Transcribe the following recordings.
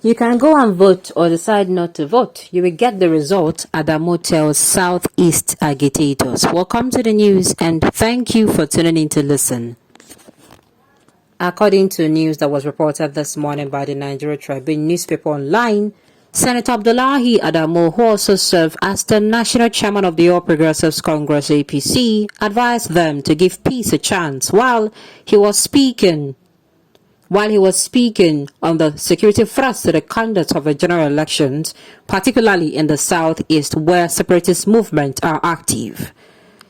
You can go and vote or decide not to vote. You will get the result at the motel's Southeast agitators. Welcome to the news and thank you for tuning in to listen. According to news that was reported this morning by the Nigeria Tribune newspaper online, Senator Abdullahi Adamu, who also served as the national chairman of the All Progressives Congress APC, advised them to give peace a chance while he was speaking on the security threats to the conduct of the general elections, particularly in the southeast where separatist movements are active.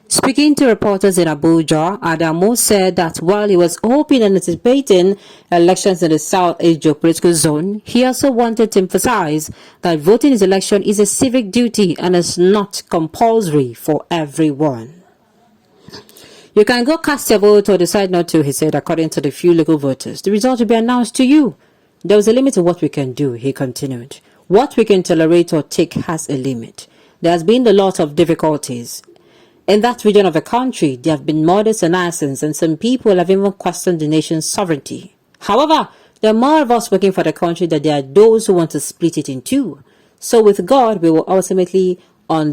Speaking to reporters in Abuja, Adamu said that while he was hoping and anticipating elections in the southeast geopolitical zone, he also wanted to emphasize that voting in this election is a civic duty and is not compulsory for everyone. You can go cast your vote or decide not to, he said, according to the few local voters. The result will be announced to you. There is a limit to what we can do, he continued. What we can tolerate or take has a limit. There has been a lot of difficulties. In that region of the country, there have been murders and assassins, and some people have even questioned the nation's sovereignty. However, there are more of us working for the country than there are those who want to split it in two. So with God, we will ultimately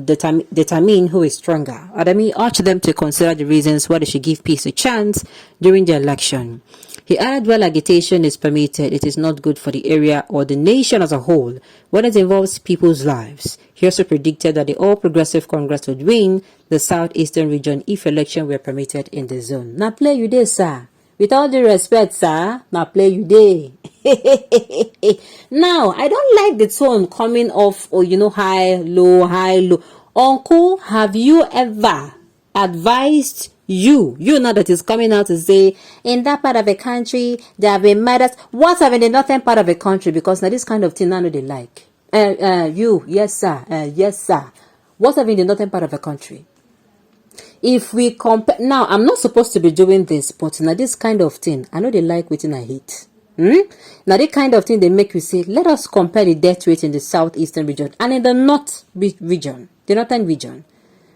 determine who is stronger. Adami urged them to consider the reasons why they should give peace a chance during the election. He added, while agitation is permitted, it is not good for the area or the nation as a whole when it involves people's lives. He also predicted that the All Progressive Congress would win the southeastern region if election were permitted in the zone. Now play you there, sir. With all due respect, sir, now play you there. Now, I don't like the tone coming off, high, low. Uncle, have you ever advised you now that is coming out to say, in that part of the country, there have been murders? What have in the northern part of the country? Because now this kind of thing, I know they like. Yes, sir. What have in the northern part of the country? If we compare, now I'm not supposed to be doing this, but now this kind of thing, I know they like what I hate. Now the kind of thing they make you say, let us compare the death rate in the southeastern region and in the northern region.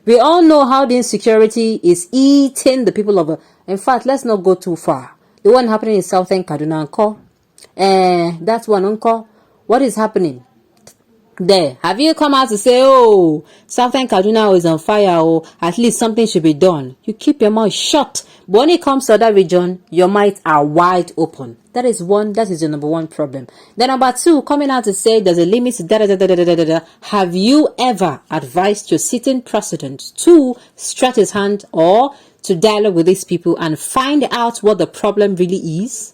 We all know how the insecurity is eating the people of. In fact, let's not go too far. The one happening in southern Kaduna, Uncle. That's one, Uncle. What is happening there? Have you come out to say, oh, southern Kaduna is on fire, or at least something should be done? You keep your mouth shut. But when it comes to that region, your mouths are wide open. That is the number one problem. Then number two, coming out to say there's a limit to Have you ever advised your sitting president to stretch his hand or to dialogue with these people and find out what the problem really is?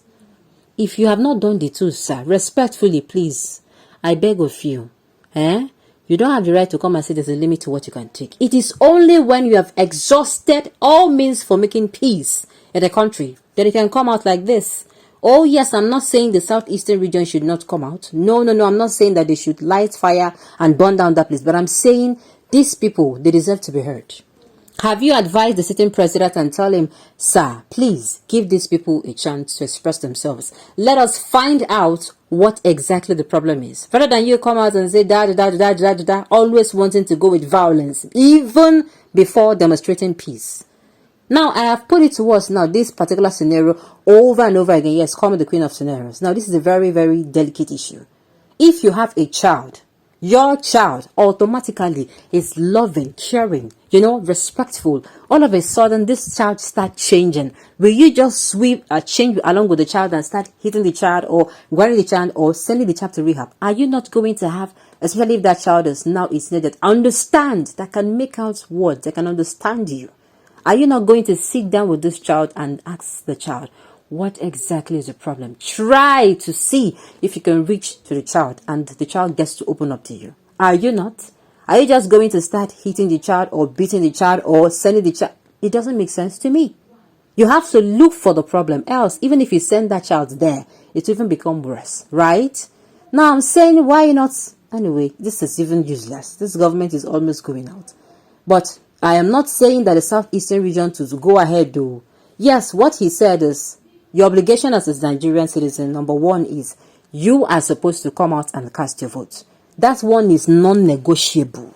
If you have not done the two, sir, respectfully, please, I beg of you, you don't have the right to come and say there's a limit to what you can take. It is only when you have exhausted all means for making peace in the country that it can come out like this. Oh yes, I'm not saying the southeastern region should not come out. No, I'm not saying that they should light fire and burn down that place. But I'm saying these people, they deserve to be heard. Have you advised the sitting president and tell him, sir, please give these people a chance to express themselves. Let us find out what exactly the problem is. Rather than you come out and say, always wanting to go with violence, even before demonstrating peace. Now, I have put it to us now, this particular scenario, over and over again. Yes, call me the queen of scenarios. Now, this is a very, very delicate issue. If you have a child, your child automatically is loving, caring, respectful. All of a sudden, this child starts changing. Will you just change along with the child and start hitting the child or worrying the child or sending the child to rehab? Are you not going to have, especially if that child is now needed, understand, that can make out words, that can understand you? Are you not going to sit down with this child and ask the child, what exactly is the problem? Try to see if you can reach to the child and the child gets to open up to you. Are you not? Are you just going to start hitting the child or beating the child or sending the child? It doesn't make sense to me. You have to look for the problem. Else, even if you send that child there, it will even become worse, right? Now I'm saying, why not? Anyway, this is even useless. This government is almost going out. But I am not saying that the southeastern region to go ahead though. Yes, what he said is, your obligation as a Nigerian citizen, number one, is you are supposed to come out and cast your vote. That one is non-negotiable.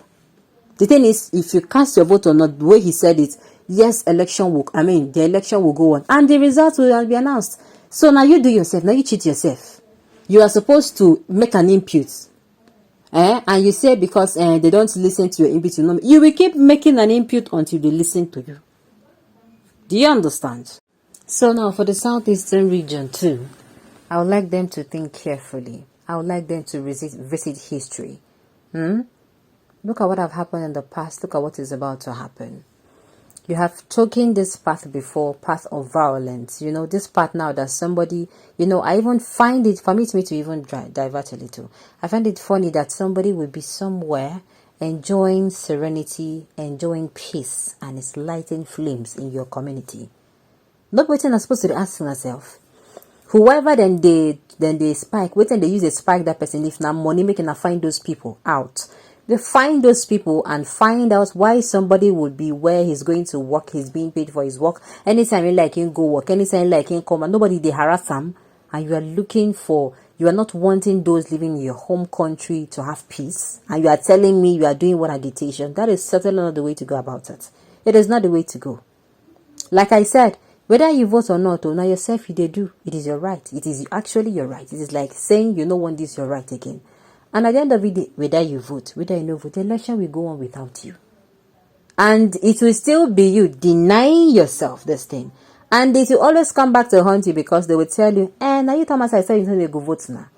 The thing is, if you cast your vote or not, the way he said it, yes, the election will go on and the results will be announced. So now you do yourself, now you cheat yourself. You are supposed to make an input. And you say because they don't listen to your input, you will keep making an input until they listen to you. Do you understand? So now for the southeastern region too, I would like them to think carefully. I would like them to visit history. Look at what have happened in the past. Look at what is about to happen. You have taken this path before, path of violence. This path now that somebody, I even find it, permit me to even divert a little. I find it funny that somebody will be somewhere enjoying serenity, enjoying peace, and it's lighting flames in your community. Not waiting, I'm supposed to ask myself. Whoever then they spike, waiting they use a spike that person, if now money making, I find those people out. They find those people and find out why somebody would be where he's going to work, he's being paid for his work. Anytime you like him, go work. Anytime you like him, come. And nobody, they harass him. And you are not wanting those living in your home country to have peace. And you are telling me you are doing what agitation. That is certainly not the way to go about it. It is not the way to go. Like I said, whether you vote or not, or now yourself, you do. It is your right. It is actually your right. It is like saying you don't want this, your right again. And at the end of the day, whether you vote, whether you don't vote, the election will go on without you. And it will still be you denying yourself this thing. And it will always come back to haunt you because they will tell you, now you Thomas, I said you don't go vote now.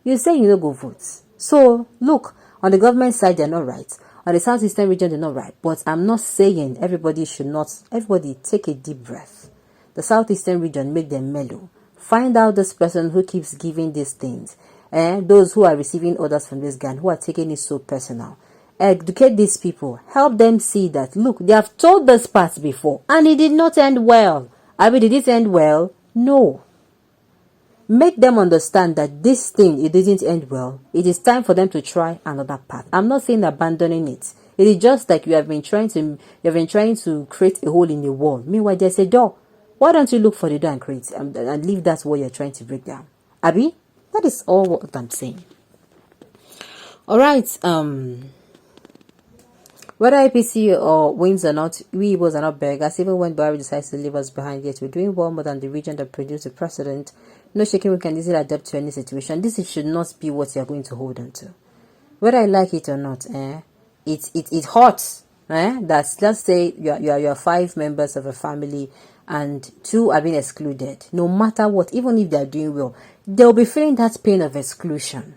You say you don't go vote. So, look, on the government side, they're not right. On the southeastern region, they're not right. But I'm not saying everybody take a deep breath. The southeastern region, make them mellow. Find out this person who keeps giving these things. Those who are receiving orders from this guy, who are taking it so personal. Educate these people. Help them see that, look, they have told this part before. And it did not end well. Did it end well? No. Make them understand that this thing, it didn't end well. It is time for them to try another path. I'm not saying abandoning it. It is just like you have been trying to create a hole in the wall. Meanwhile, there's a door. Why don't you look for the door and create and leave that what you're trying to break down? Abi? That is all what I'm saying. All right. Whether APC or wins or not, we Igbos are not beggars. Even when Buhari decides to leave us behind, yet we're doing well more than the region that produced the precedent. No shaking, we can easily adapt to any situation. This should not be what you're going to hold on to. Whether I like it or not, it hurts. That let's say you're 5 members of a family and 2 are being excluded. No matter what, even if they are doing well, they'll be feeling that pain of exclusion.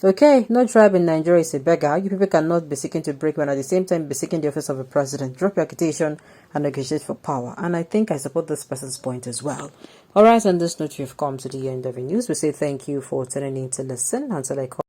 Okay, no tribe in Nigeria is a beggar. You people cannot be seeking to break one at the same time be seeking the office of a president. Drop your agitation and negotiate for power. And I think I support this person's point as well. Alright, on this note, we've come to the end of the news. We say thank you for tuning in to listen. Until I call